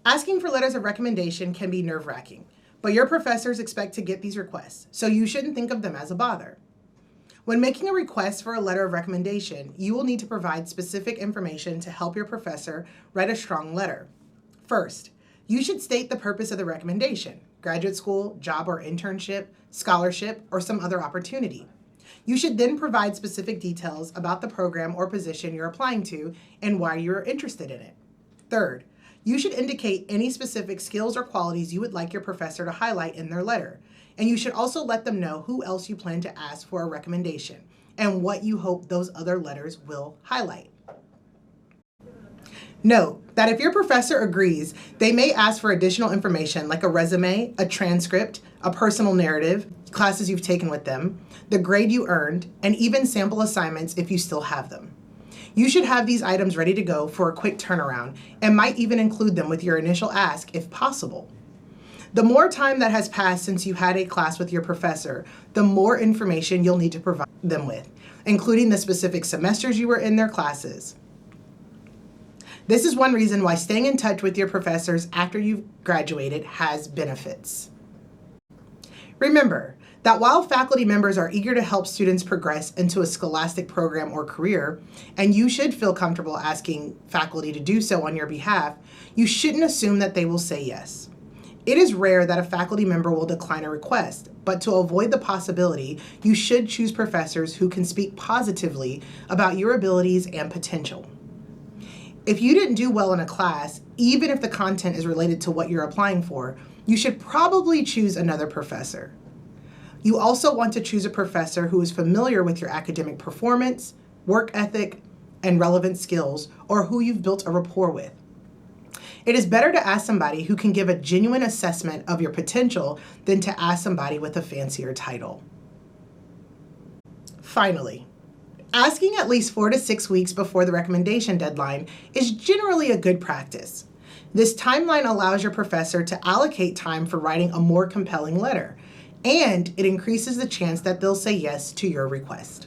Asking for letters of recommendation can be nerve-wracking, but your professors expect to get these requests, so you shouldn't think of them as a bother. When making a request for a letter of recommendation, you will need to provide specific information to help your professor write a strong letter. First, you should state the purpose of the recommendation: graduate school, job or internship, scholarship, or some other opportunity. You should then provide specific details about the program or position you're applying to and why you're interested in it. Third, you should indicate any specific skills or qualities you would like your professor to highlight in their letter. And you should also let them know who else you plan to ask for a recommendation and what you hope those other letters will highlight. Note that if your professor agrees, they may ask for additional information like a resume, a transcript, a personal narrative, classes you've taken with them, the grade you earned, and even sample assignments if you still have them. You should have these items ready to go for a quick turnaround and might even include them with your initial ask if possible. The more time that has passed since you had a class with your professor, the more information you'll need to provide them with, including the specific semesters you were in their classes. This is one reason why staying in touch with your professors after you've graduated has benefits. Remember that while faculty members are eager to help students progress into a scholastic program or career, and you should feel comfortable asking faculty to do so on your behalf, you shouldn't assume that they will say yes. It is rare that a faculty member will decline a request, but to avoid the possibility, you should choose professors who can speak positively about your abilities and potential. If you didn't do well in a class, even if the content is related to what you're applying for, you should probably choose another professor. You also want to choose a professor who is familiar with your academic performance, work ethic, and relevant skills, or who you've built a rapport with. It is better to ask somebody who can give a genuine assessment of your potential than to ask somebody with a fancier title. Finally, asking at least 4 to 6 weeks before the recommendation deadline is generally a good practice. This timeline allows your professor to allocate time for writing a more compelling letter, and it increases the chance that they'll say yes to your request.